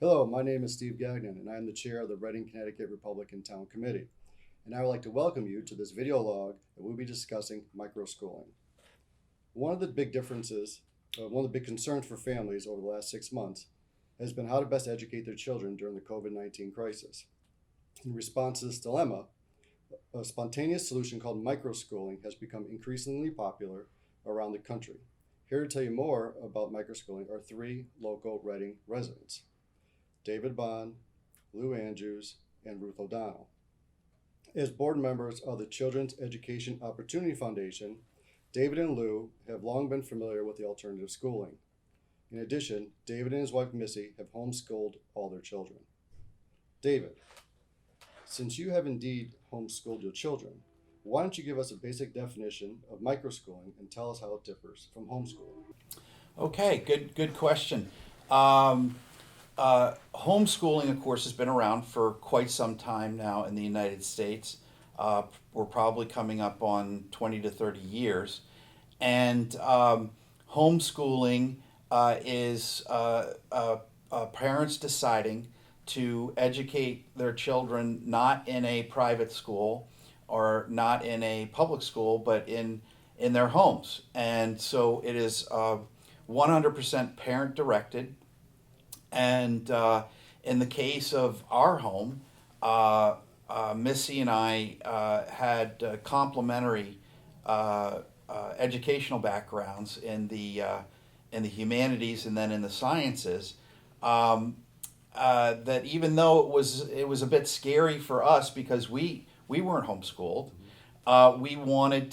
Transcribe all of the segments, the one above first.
Hello, my name is Steve Gagnon, and I am the chair of the Reading, Connecticut Republican Town Committee. And I would like to welcome you to this video log that we'll be discussing microschooling. One of the big differences, one of the big concerns for families over the last 6 months has been how to best educate their children during the COVID-19 crisis. In response to this dilemma, a spontaneous solution called microschooling has become increasingly popular around the country. Here to tell you more about microschooling are three local Reading residents: David Bohn, Lew Andrews, and Ruth O'Donnell. As board members of the Children's Education Opportunity Foundation, David and Lew have long been familiar with the alternative schooling. In addition, David and his wife Missy have homeschooled all their children. David, since you have indeed homeschooled your children, why don't you give us a basic definition of microschooling and tell us how it differs from homeschooling? Okay, good question. Homeschooling, of course, has been around for quite some time now in the United States. We're probably coming up on 20 to 30 years. And homeschooling is parents deciding to educate their children not in a private school or not in a public school, but in their homes. And so it is 100% parent directed. And in the case of our home, Missy and I had complementary educational backgrounds in the humanities and then in the sciences. That even though it was a bit scary for us because we weren't homeschooled, we wanted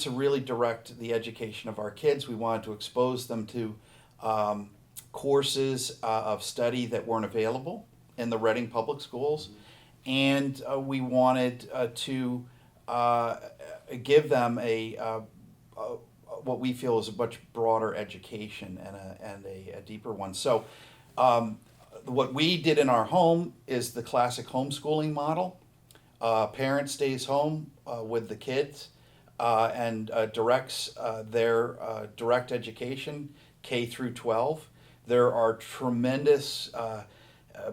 to really direct the education of our kids. We wanted to expose them to courses of study that weren't available in the Reading public schools, and we wanted to give them what we feel is a much broader education and a deeper one. So, what we did in our home is the classic homeschooling model. Parent stays home with the kids and directs their direct education K through 12. There are tremendous,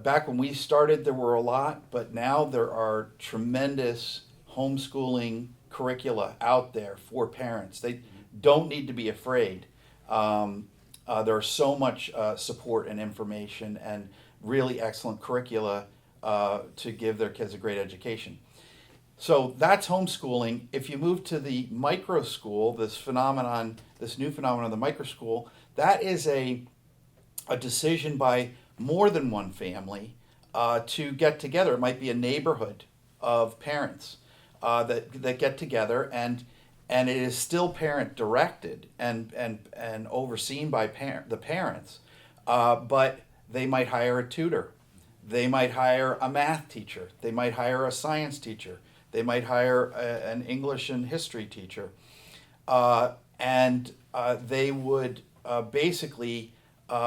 back when we started, there were a lot, but now there are tremendous homeschooling curricula out there for parents. They don't need to be afraid. There's so much support and information and really excellent curricula to give their kids a great education. So that's homeschooling. If you move to the micro school, this new phenomenon, the micro school, that is a decision by more than one family to get together. It might be a neighborhood of parents that get together, and it is still parent directed and overseen by the parents, but they might hire a tutor, they might hire a math teacher, they might hire a science teacher, they might hire an English and history teacher, and they would basically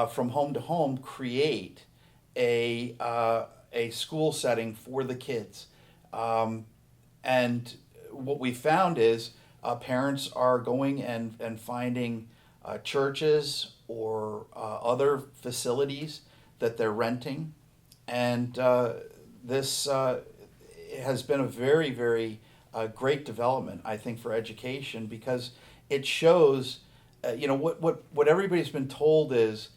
from home to home create a school setting for the kids. And what we found is parents are going and finding churches or other facilities that they're renting. And this has been a very, very great development, I think, for education, because it shows, what everybody's been told is,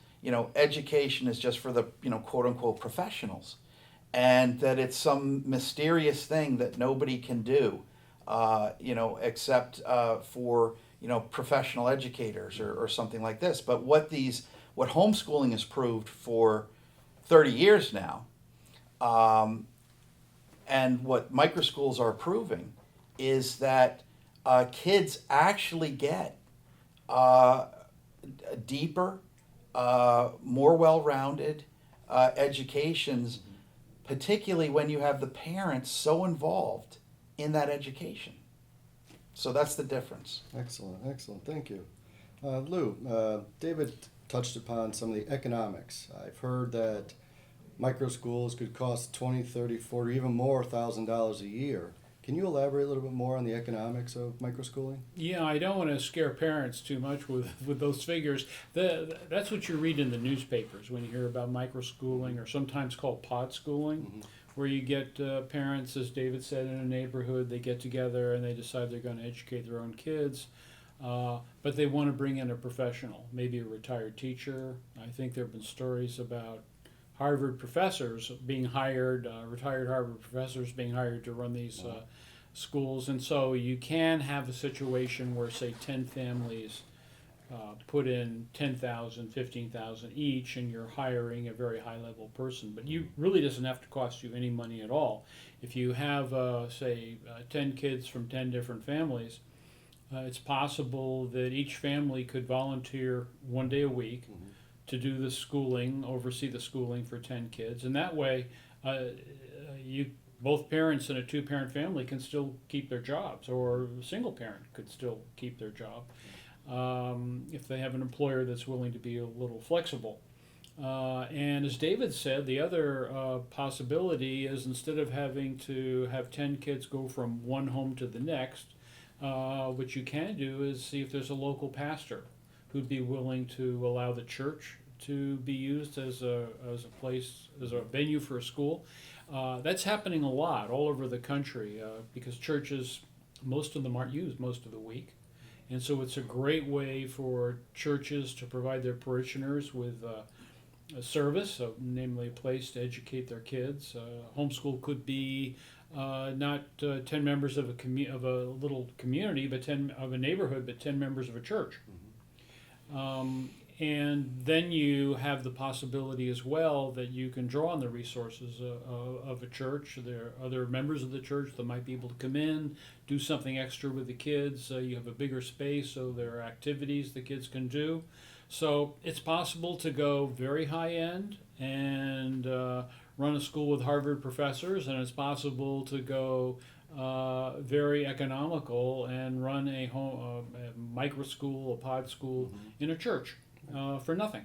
education is just for the, quote unquote professionals, and that it's some mysterious thing that nobody can do, except for, professional educators or something like this. But what homeschooling has proved for 30 years now, and what microschools are proving, is that kids actually get deeper, more well-rounded educations, particularly when you have the parents so involved in that education. So that's the difference. Excellent, thank you. Lew, David touched upon some of the economics. I've heard that micro schools could cost 20, 30, 40, even more $1,000 a year. Can you elaborate a little bit more on the economics of microschooling? Yeah, I don't want to scare parents too much with those figures. That's what you read in the newspapers when you hear about microschooling, or sometimes called pod schooling, Mm-hmm. where you get parents, as David said, in a neighborhood, they get together and they decide they're going to educate their own kids. But they want to bring in a professional, maybe a retired teacher. I think there have been stories about Harvard professors being hired, retired Harvard professors being hired to run these schools. And so you can have a situation where, say, 10 families put in 10,000, 15,000 each, and you're hiring a very high level person. But you really doesn't have to cost you any money at all. If you have, say, 10 kids from 10 different families, it's possible that each family could volunteer 1 day a week to do the schooling, oversee the schooling for 10 kids. And that way, you both parents in a two-parent family can still keep their jobs, or a single parent could still keep their job if they have an employer that's willing to be a little flexible. And as David said, the other possibility is, instead of having to have 10 kids go from one home to the next, what you can do is see if there's a local pastor who'd be willing to allow the church to be used as a place, as a venue for a school. That's happening a lot all over the country because churches, most of them aren't used most of the week. And so it's a great way for churches to provide their parishioners with a service, namely a place to educate their kids. Homeschool could be not 10 members of of a little community, but 10 of a neighborhood, but 10 members of a church. And then you have the possibility as well that you can draw on the resources of a church. There are other members of the church that might be able to come in, do something extra with the kids. You have a bigger space, so there are activities the kids can do. So it's possible to go very high end and run a school with Harvard professors, and it's possible to go very economical and run a micro school, a pod school in a church for nothing.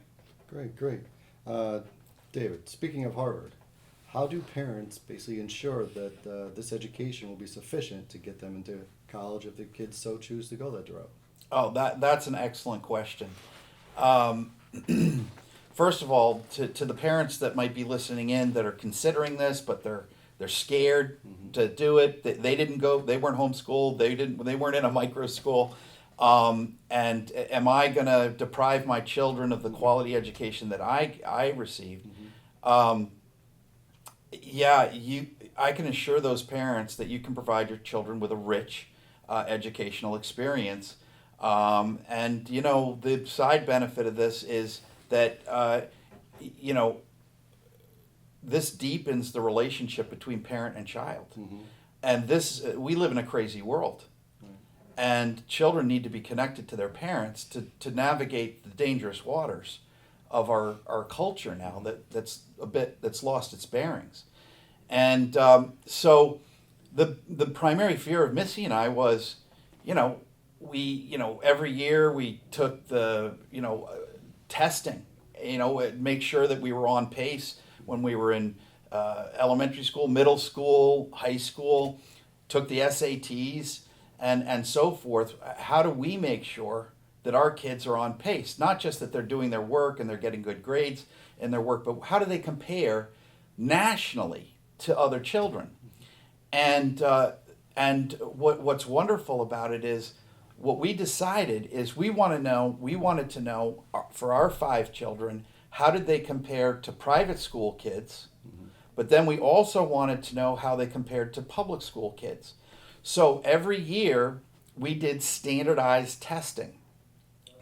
Great, great. David, speaking of Harvard, how do parents basically ensure that this education will be sufficient to get them into college if the kids so choose to go that route? Oh, that's an excellent question. First of all, to the parents that might be listening in that are considering this, but they're scared to do it. They didn't go. They weren't homeschooled. They weren't in a micro school. And am I going to deprive my children of the quality education that I received? Yeah, I can assure those parents that you can provide your children with a rich educational experience. And the side benefit of this is that this deepens the relationship between parent and child. And we live in a crazy world. And children need to be connected to their parents to navigate the dangerous waters of our culture now that's lost its bearings. And so the primary fear of Missy and I was, every year we took the, testing, make sure that we were on pace when we were in elementary school, middle school, high school, took the SATs and so forth. How do we make sure that our kids are on pace? Not just that they're doing their work and they're getting good grades in their work, but how do they compare nationally to other children? And what's wonderful about it is, what we decided is we wanted to know for our 5 children, how did they compare to private school kids? But then we also wanted to know how they compared to public school kids. So every year we did standardized testing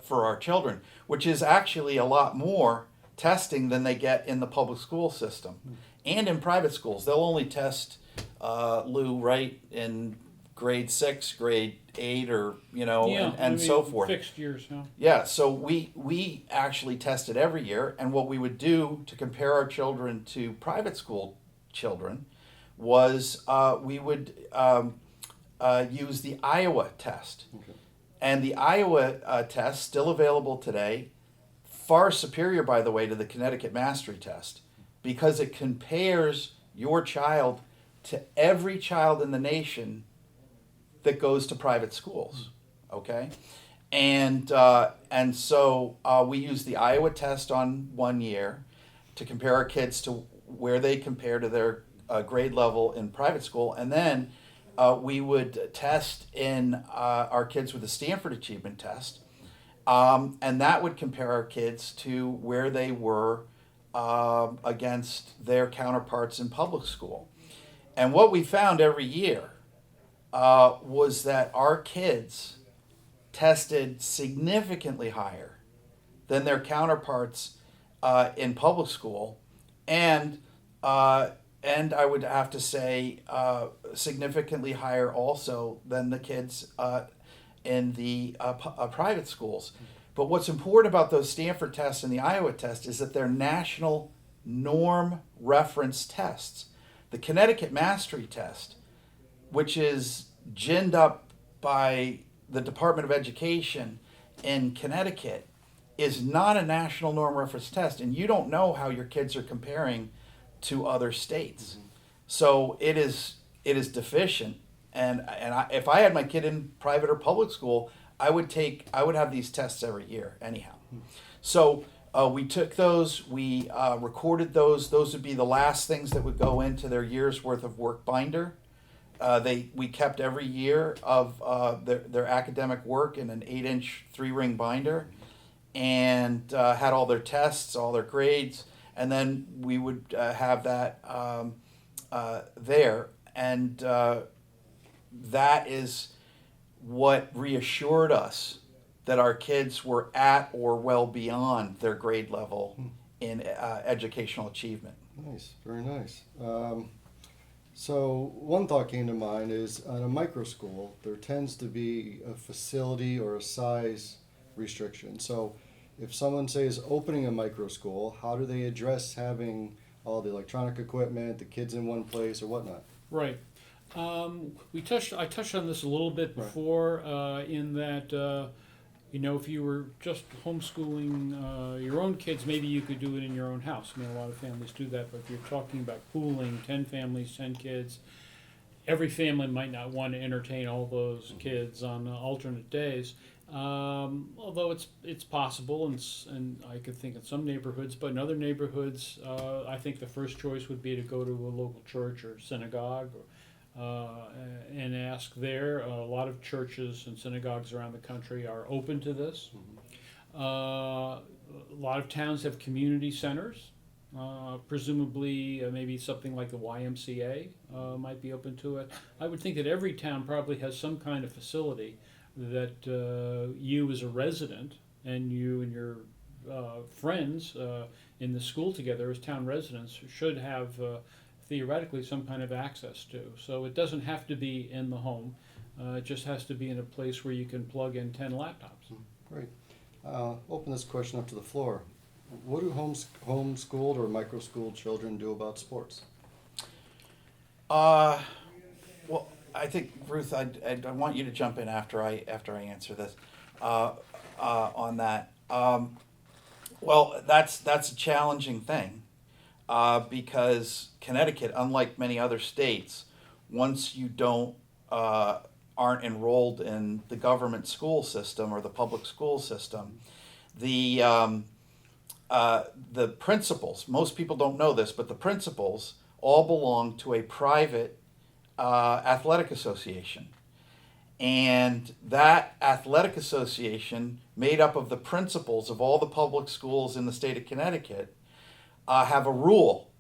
for our children, which is actually a lot more testing than they get in the public school system. And in private schools, they'll only test Lew, right, in grade 6, grade 8, or and so forth. Fixed years, huh? Yeah, so we actually tested every year, and what we would do to compare our children to private school children was we would use the Iowa test. Okay. And the Iowa test, still available today, far superior, by the way, to the Connecticut Mastery Test, because it compares your child to every child in the nation that goes to private schools. Okay, and so we use the Iowa test on 1 year to compare our kids to where they compare to their grade level in private school, and then we would test in our kids with the Stanford Achievement Test, and that would compare our kids to where they were against their counterparts in public school. And what we found every year was that our kids tested significantly higher than their counterparts in public school, and I would have to say significantly higher also than the kids in the private schools. But what's important about those Stanford tests and the Iowa test is that they're national norm reference tests. The Connecticut Mastery Test, which is ginned up by the Department of Education in Connecticut, is not a national norm reference test, and you don't know how your kids are comparing to other states. Mm-hmm. So it is deficient, and if I had my kid in private or public school, I would have these tests every year anyhow. Mm-hmm. So we took those, we recorded those. Those would be the last things that would go into their year's worth of work binder. We kept every year of their academic work in an 8-inch 3-ring binder, and had all their tests, all their grades, and then we would have that there, and that is what reassured us that our kids were at or well beyond their grade level in educational achievement. Nice, very nice. So one thought came to mind is on a micro school, there tends to be a facility or a size restriction. So if someone, say, is opening a micro school, how do they address having all the electronic equipment, the kids in one place, or whatnot? Right. I touched on this a little bit before, in that if you were just homeschooling your own kids, maybe you could do it in your own house. I mean, a lot of families do that, but if you're talking about pooling 10 families, 10 kids, every family might not want to entertain all those kids on alternate days. Although it's possible, and I could think in some neighborhoods, but in other neighborhoods, I think the first choice would be to go to a local church or synagogue, and ask there. A lot of churches and synagogues around the country are open to this. Mm-hmm. A lot of towns have community centers. Presumably, maybe something like the YMCA might be open to it. I would think that every town probably has some kind of facility that you as a resident and you and your friends in the school together as town residents should have theoretically some kind of access to. So it doesn't have to be in the home. It just has to be in a place where you can plug in 10 laptops. Great. Open this question up to the floor. What do homeschooled or microschooled children do about sports? Well, I think, Ruth, I want you to jump in after I answer this on that. Well, that's a challenging thing because Connecticut, unlike many other states, once you aren't enrolled in the government school system or the public school system, the principals, most people don't know this, but the principals all belong to a private athletic association. And that athletic association, made up of the principals of all the public schools in the state of Connecticut, have a rule.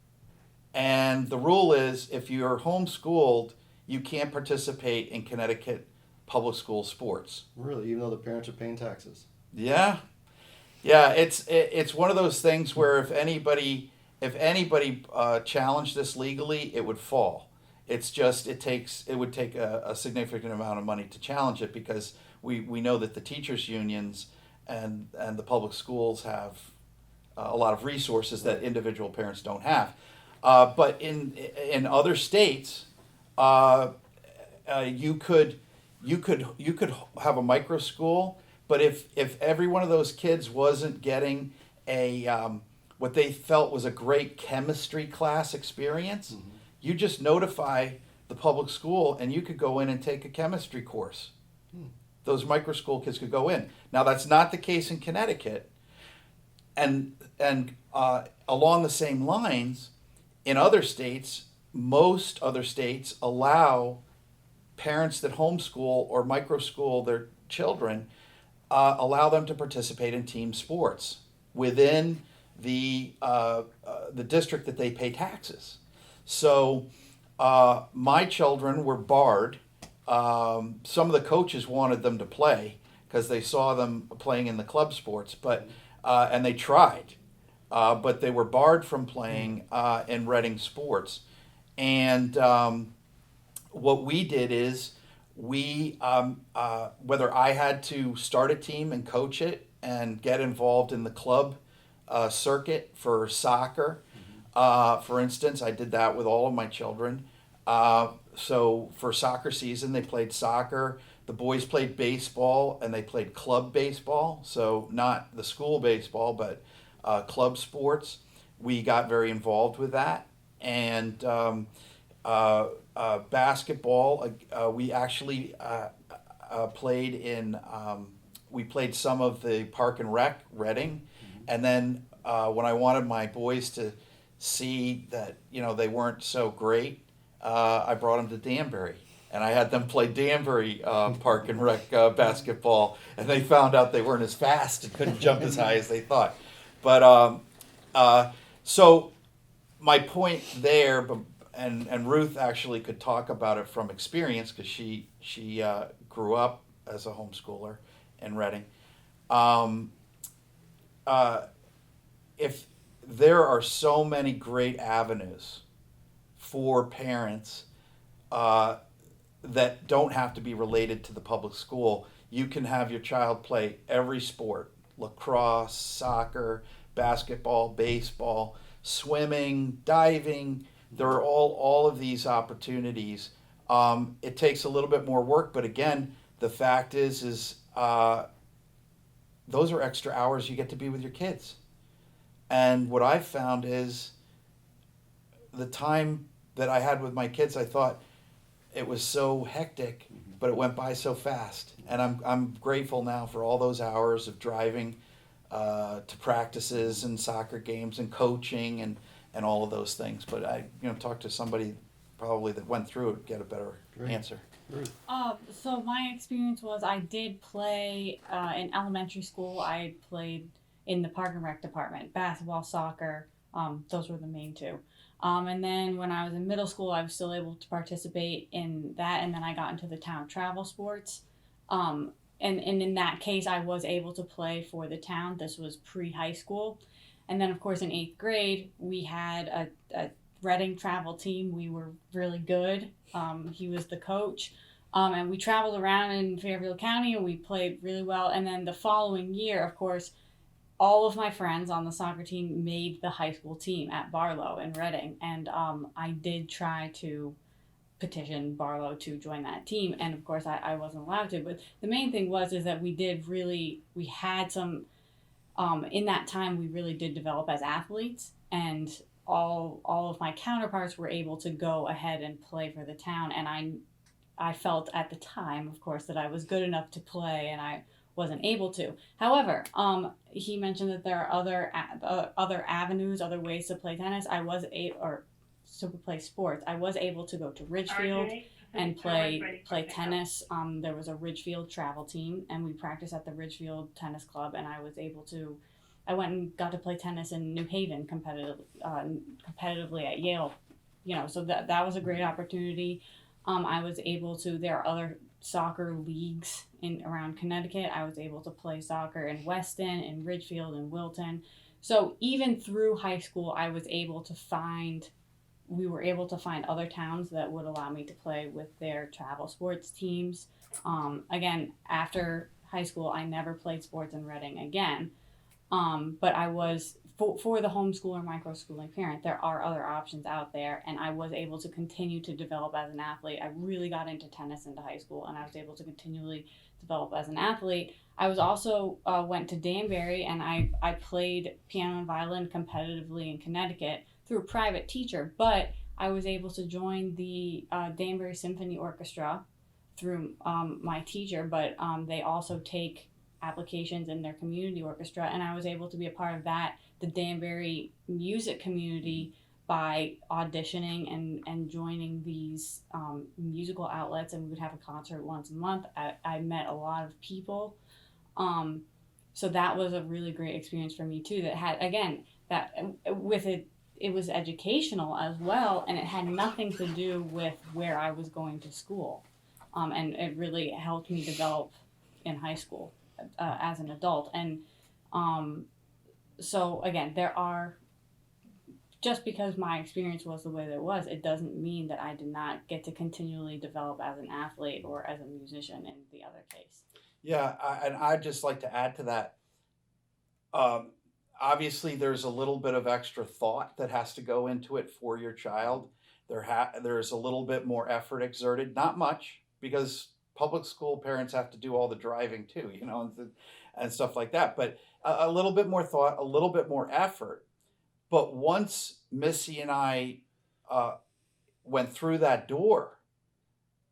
And the rule is if you're homeschooled, you can't participate in Connecticut public school sports. Really, even though the parents are paying taxes? Yeah. Yeah, it's one of those things where if anybody challenged this legally, it would fall. It's just it would take a significant amount of money to challenge it because we know that the teachers unions and the public schools have a lot of resources that individual parents don't have. But in other states, you could have a micro school, but if every one of those kids wasn't getting a what they felt was a great chemistry class experience, mm-hmm. you just notify the public school and you could go in and take a chemistry course. Those micro school kids could go in. Now that's not the case in Connecticut, and along the same lines, in other states, most other states allow parents that homeschool or micro school their children, allow them to participate in team sports within the district that they pay taxes. So my children were barred. Some of the coaches wanted them to play because they saw them playing in the club sports, but and they tried, but they were barred from playing in Reading sports. And what we did is we, whether I had to start a team and coach it and get involved in the club circuit for soccer, for instance, I did that with all of my children. So for soccer season, they played soccer. The boys played baseball, and they played club baseball. So not the school baseball, but club sports. We got very involved with that. And basketball, we actually played in, we played some of the Park and Rec, Reading. And then when I wanted my boys to see that, they weren't so great, I brought them to Danbury, and I had them play Danbury Park and Rec basketball, and they found out they weren't as fast and couldn't jump as high as they thought. But so my point there, and Ruth actually could talk about it from experience because she grew up as a homeschooler in Reading. If there are so many great avenues for parents that don't have to be related to the public school. You can have your child play every sport: lacrosse, soccer, basketball, baseball, swimming, diving. There are all of these opportunities. It takes a little bit more work, but again, the fact is those are extra hours you get to be with your kids. And what I've found is the time that I had with my kids, I thought it was so hectic, but it went by so fast. And I'm grateful now for all those hours of driving to practices and soccer games and coaching and all of those things. But I talked to somebody probably that went through it, get a better answer. So my experience was I did play in elementary school. I played in the Park and Rec department, basketball, soccer. Those were the main two. And then when I was in middle school, I was still able to participate in that. And then I got into the town travel sports. And in that case, I was able to play for the town. This was pre-high school. And then, of course, in 8th grade, we had a Reading travel team. We were really good. He was the coach. And we traveled around in Fairfield County, and we played really well. And then the following year, of course, all of my friends on the soccer team made the high school team at Barlow in Reading. And I did try to petition Barlow to join that team. And of course, I wasn't allowed to. But the main thing is that we had some, in that time, we really did develop as athletes. And all of my counterparts were able to go ahead and play for the town. And I felt at the time, of course, that I was good enough to play, and I wasn't able to. However, he mentioned that there are other avenues, other ways to play tennis. To play sports. I was able to go to Ridgefield and play tennis. There was a Ridgefield travel team, and we practiced at the Ridgefield Tennis Club. And I went and got to play tennis in New Haven competitively at Yale. So that was a great opportunity. I was able to. There are other soccer leagues around Connecticut. I was able to play soccer in Weston, in Ridgefield, in Wilton. So even through high school, we were able to find other towns that would allow me to play with their travel sports teams. Again, after high school, I never played sports in Reading again. But I was, for the homeschooler, microschooling parent, there are other options out there, and I was able to continue to develop as an athlete. I really got into tennis into high school, and I was able to continually develop as an athlete. I was also went to Danbury, and I played piano and violin competitively in Connecticut through a private teacher, but I was able to join the Danbury Symphony Orchestra through my teacher, but they also take applications in their community orchestra, and I was able to be a part of that, the Danbury music community, by auditioning and joining these musical outlets, and we would have a concert once a month. I met a lot of people. So that was a really great experience for me too, that had, again, that with it was educational as well, and it had nothing to do with where I was going to school. And it really helped me develop in high school as an adult. And so again, there are, just because my experience was the way that it was, it doesn't mean that I did not get to continually develop as an athlete or as a musician in the other case. Yeah, and I'd just like to add to that. Obviously, there's a little bit of extra thought that has to go into it for your child. There's a little bit more effort exerted, not much, because public school parents have to do all the driving too, and stuff like that. But a little bit more thought, a little bit more effort. But once Missy and I went through that door,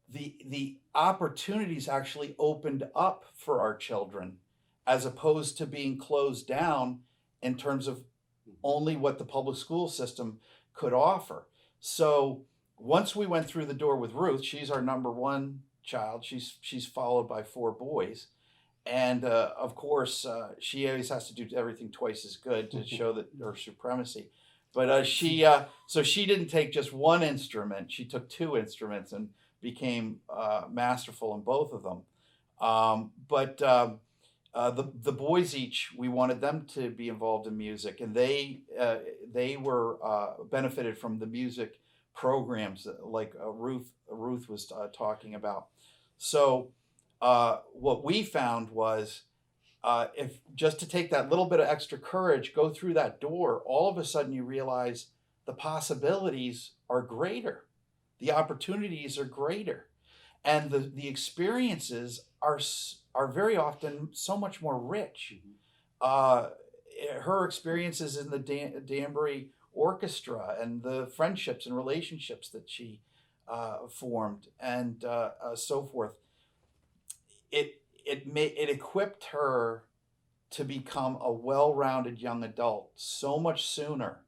the opportunities actually opened up for our children, as opposed to being closed down in terms of only what the public school system could offer. So once we went through the door with Ruth, she's our number one child. She's followed by 4 boys. And of course, she always has to do everything twice as good to show that her supremacy. But so she didn't take just one instrument; she took 2 instruments and became masterful in both of them. But the boys each, we wanted them to be involved in music, and they were benefited from the music programs like Ruth was talking about. So. What we found was if just to take that little bit of extra courage, go through that door, all of a sudden you realize the possibilities are greater. The opportunities are greater. And the experiences are very often so much more rich. Her experiences in the Danbury Orchestra and the friendships and relationships that she formed and so forth. It equipped her to become a well-rounded young adult so much sooner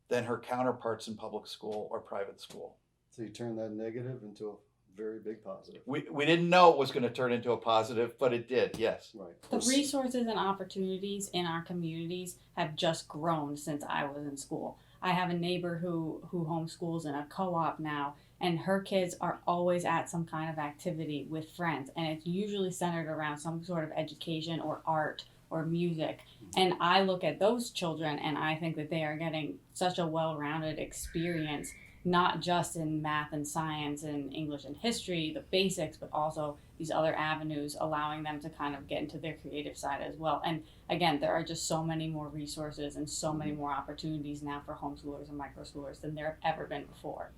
than her counterparts in public school or private school. So you turn that negative into a very big positive. We didn't know it was going to turn into a positive, but it did, yes. Right. The resources and opportunities in our communities have just grown since I was in school. I have a neighbor who homeschools in a co-op now, and her kids are always at some kind of activity with friends, and it's usually centered around some sort of education or art or music. And I look at those children and I think that they are getting such a well-rounded experience, not just in math and science and English and history, the basics, but also these other avenues, allowing them to kind of get into their creative side as well. And again, there are just so many more resources and so many more opportunities now for homeschoolers and microschoolers than there have ever been before.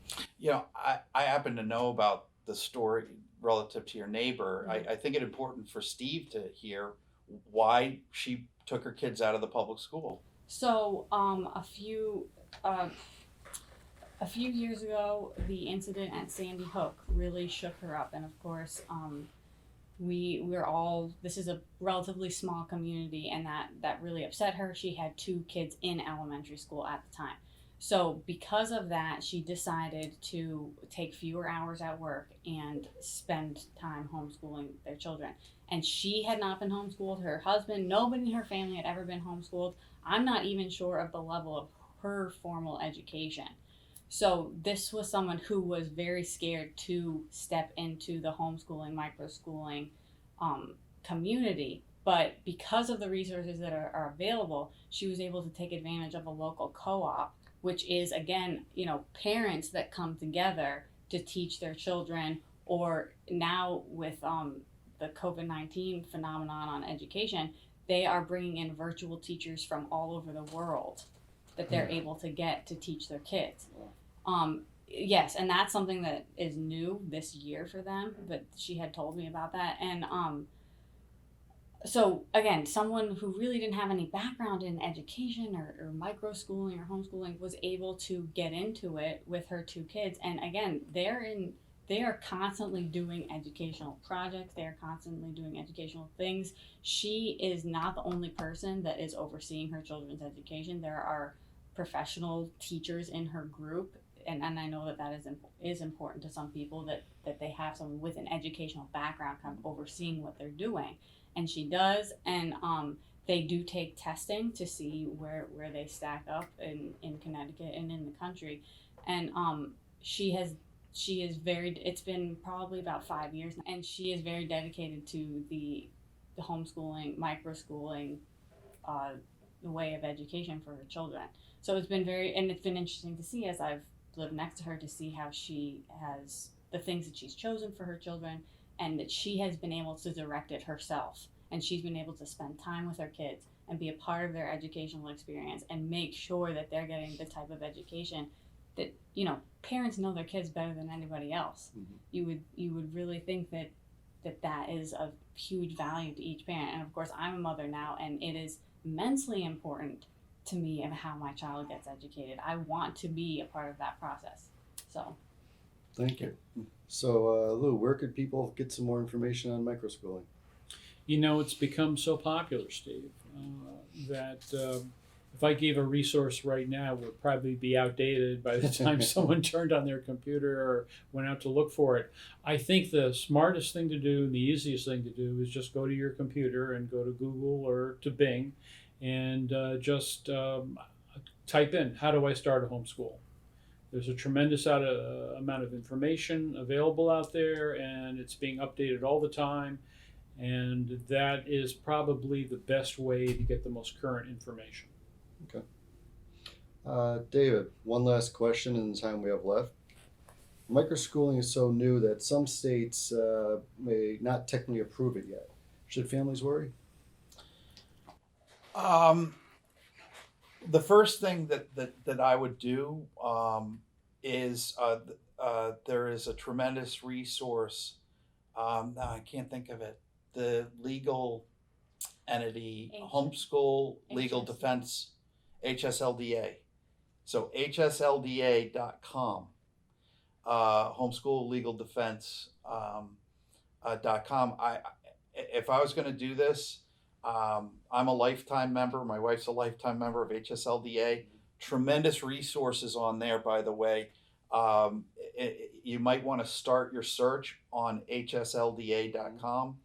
I happen to know about the story relative to your neighbor. I think it's important for Steve to hear why she took her kids out of the public school. So a few years ago, the incident at Sandy Hook really shook her up, and of course, this is a relatively small community, and that really upset her. She had 2 kids in elementary school at the time. So because of that, she decided to take fewer hours at work and spend time homeschooling their children. And she had not been homeschooled. Her husband, nobody in her family had ever been homeschooled. I'm not even sure of the level of her formal education. So this was someone who was very scared to step into the homeschooling, microschooling community. But because of the resources that are available, she was able to take advantage of a local co-op, which is, again, parents that come together to teach their children, or now with the COVID-19 phenomenon on education, they are bringing in virtual teachers from all over the world that they're able to get to teach their kids. Yes, and that's something that is new this year for them, but she had told me about that. And so again, someone who really didn't have any background in education or micro schooling or homeschooling was able to get into it with her two kids. And again, they are constantly doing educational projects. They are constantly doing educational things. She is not the only person that is overseeing her children's education. There are professional teachers in her group. And I know that is important to some people, that they have someone with an educational background kind of overseeing what they're doing, and she does. And they do take testing to see where they stack up in Connecticut and in the country. And she is very, it's been probably about 5 years now, and she is very dedicated to the homeschooling, microschooling, the way of education for her children. So it's been interesting to see, as I've lived next to her, to see how she has the things that she's chosen for her children, and that she has been able to direct it herself, and she's been able to spend time with her kids and be a part of their educational experience and make sure that they're getting the type of education that, parents know their kids better than anybody else. Mm-hmm. You would really think that is of huge value to each parent. And of course, I'm a mother now, and it is immensely important to me of how my child gets educated. I want to be a part of that process. So Thank you. So, Lou, where could people get some more information on microschooling? It's become so popular, Steve, that if I gave a resource right now, it would probably be outdated by the time someone turned on their computer or went out to look for it. I think the smartest thing to do and the easiest thing to do is just go to your computer and go to Google or to Bing and just type in, how do I start a homeschool? There's a tremendous amount of information available out there, and it's being updated all the time. And that is probably the best way to get the most current information. Okay. David, one last question in the time we have left. Microschooling is so new that some states may not technically approve it yet. Should families worry? The first thing that I would do is there is a tremendous resource. Now I can't think of it. The legal entity, Homeschool Legal Defense, HSLDA. So HSLDA.com, Homeschool Legal Defense .com. If I was going to do this, I'm a lifetime member. My wife's a lifetime member of HSLDA. Tremendous resources on there, by the way. You might want to start your search on HSLDA.com.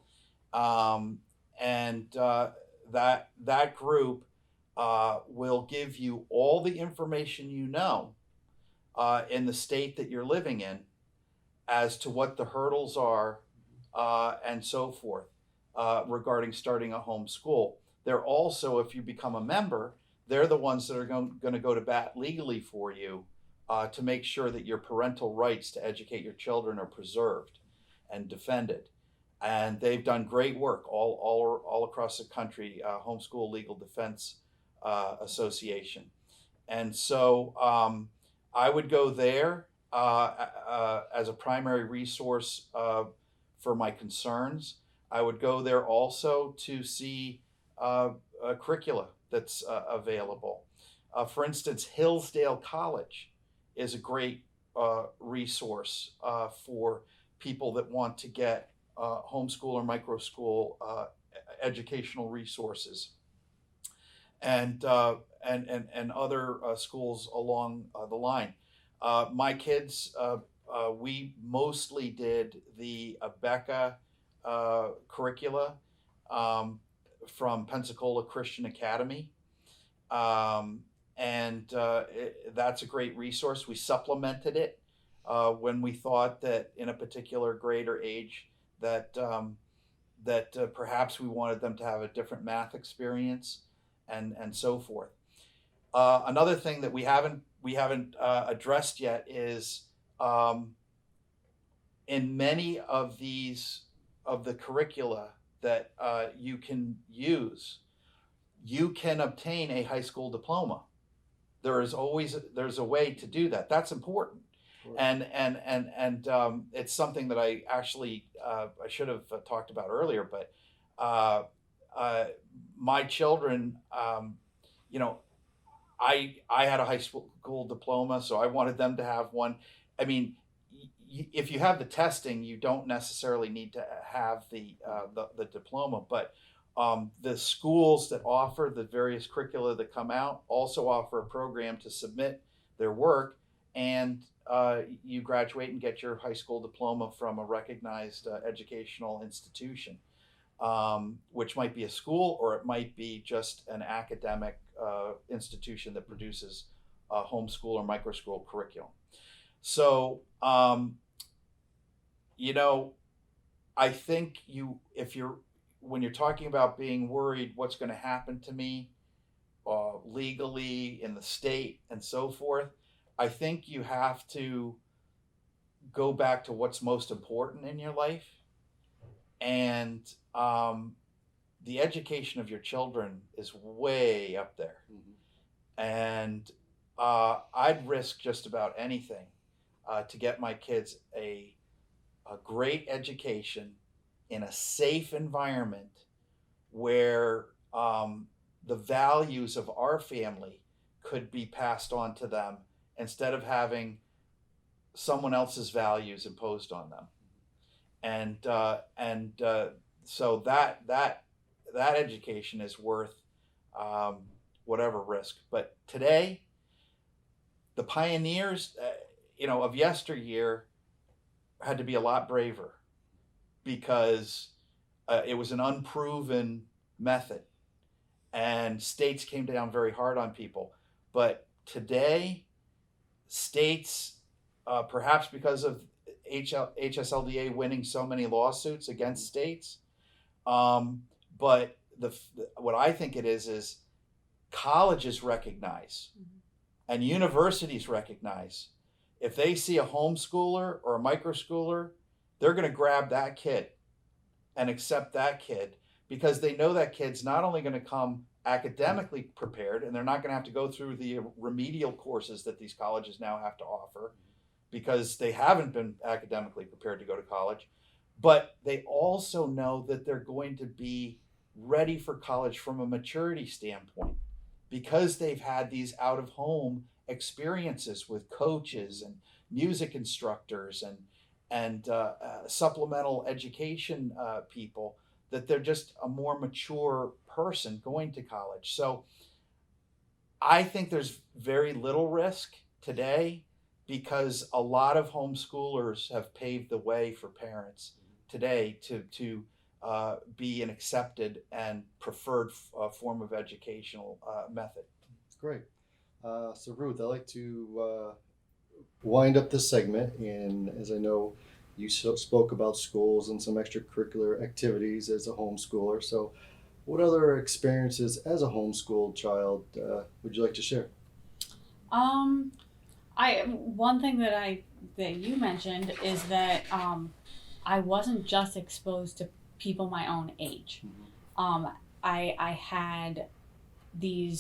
That group will give you all the information in the state that you're living in as to what the hurdles are and so forth regarding starting a home school. They're also, if you become a member, they're the ones that are going to go to bat legally for you to make sure that your parental rights to educate your children are preserved and defended. And they've done great work all across the country, Homeschool Legal Defense Association. And so I would go there as a primary resource for my concerns. I would go there also to see a curricula that's available. For instance, Hillsdale College is a great resource for people that want to get homeschool or microschool educational resources, and other schools along the line. My kids, we mostly did the Becca curricula from Pensacola Christian Academy, that's a great resource. We supplemented it when we thought that in a particular grade or age that perhaps we wanted them to have a different math experience, and so forth. Another thing that we haven't addressed yet is in many of the curricula that you can use, you can obtain a high school diploma. There's a way to do that. That's important. And it's something that I actually I should have talked about earlier, but my children, you know, I had a high school diploma, so I wanted them to have one. I mean, if you have the testing, you don't necessarily need to have the diploma, but the schools that offer the various curricula that come out also offer a program to submit their work, and you graduate and get your high school diploma from a recognized educational institution, which might be a school or it might be just an academic institution that produces a homeschool or microschool curriculum. So, you know, I think when you're talking about being worried, what's going to happen to me legally in the state and so forth, I think you have to go back to what's most important in your life. And the education of your children is way up there. Mm-hmm. And I'd risk just about anything to get my kids a great education in a safe environment where the values of our family could be passed on to them instead of having someone else's values imposed on them. And so that education is worth whatever risk. But today, the pioneers, of yesteryear, had to be a lot braver because it was an unproven method, and states came down very hard on people. But today, states, perhaps because of HSLDA winning so many lawsuits against states, but what I think it is colleges recognize and universities recognize if they see a homeschooler or a microschooler, they're going to grab that kid and accept that kid because they know that kid's not only going to come academically prepared, and they're not going to have to go through the remedial courses that these colleges now have to offer because they haven't been academically prepared to go to college, but they also know that they're going to be ready for college from a maturity standpoint because they've had these out-of-home experiences with coaches and music instructors and supplemental education people, that they're just a more mature person going to college. So I think there's very little risk today because a lot of homeschoolers have paved the way for parents today to be an accepted and preferred form of educational method. That's great. So Ruth, I'd like to wind up this segment, and as I know, you spoke about schools and some extracurricular activities as a homeschooler. So what other experiences as a homeschooled child would you like to share? One thing that you mentioned is that I wasn't just exposed to people my own age. I had the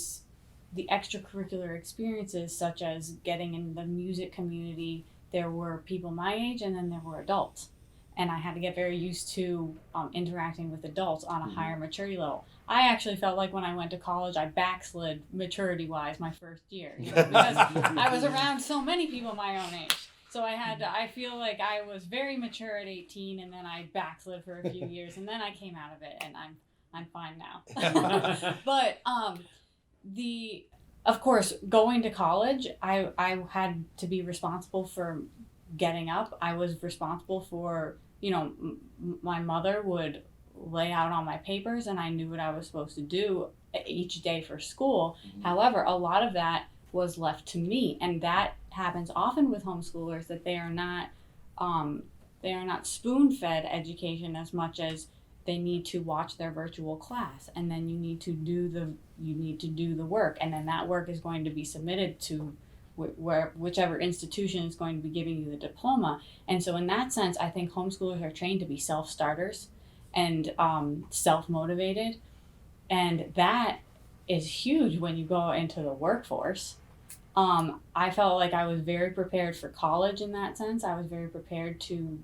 extracurricular experiences, such as getting in the music community. There were people my age, and then there were adults, and I had to get very used to interacting with adults on a higher maturity level. I actually felt like when I went to college, I backslid maturity-wise my first year, because I was around so many people my own age. So I feel like I was very mature at 18, and then I backslid for a few years, and then I came out of it, and I'm fine now. But of course, going to college, I had to be responsible for getting up. I was responsible for, my mother would lay out all my papers, and I knew what I was supposed to do each day for school. However, a lot of that was left to me, and that happens often with homeschoolers, that they are not spoon-fed education as much as they need to watch their virtual class, and then you need to do the work, and then that work is going to be submitted to whichever institution is going to be giving you the diploma. And so in that sense, I think homeschoolers are trained to be self-starters and self-motivated, and that is huge when you go into the workforce. I felt like I was very prepared for college in that sense. I was very prepared to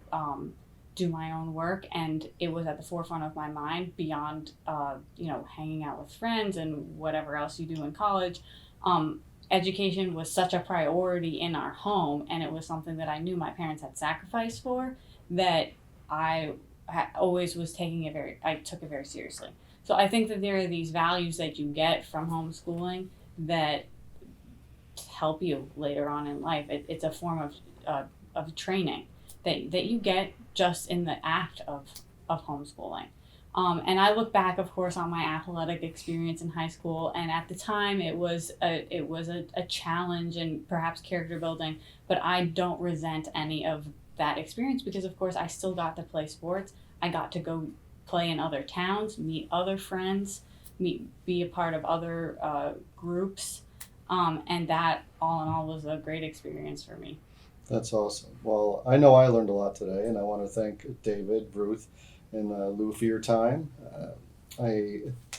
do my own work, and it was at the forefront of my mind beyond, hanging out with friends and whatever else you do in college. Education was such a priority in our home, and it was something that I knew my parents had sacrificed for, that I always was I took it very seriously. So I think that there are these values that you get from homeschooling that help you later on in life. It's a form of training that you get just in the act of homeschooling. And I look back, of course, on my athletic experience in high school, and at the time it was a challenge and perhaps character building, but I don't resent any of that experience because, of course, I still got to play sports. I got to go play in other towns, meet other friends, be a part of other groups, and that all in all was a great experience for me. That's awesome. Well, I know I learned a lot today, and I want to thank David, Ruth, and Lew for your time. At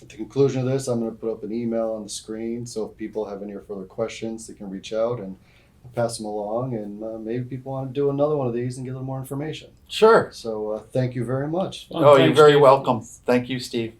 the conclusion of this, I'm going to put up an email on the screen, so if people have any further questions, they can reach out and pass them along, and maybe people want to do another one of these and get a little more information. Sure. So thank you very much. Oh, you're Thanks, very Steve. welcome. Thank you, Steve.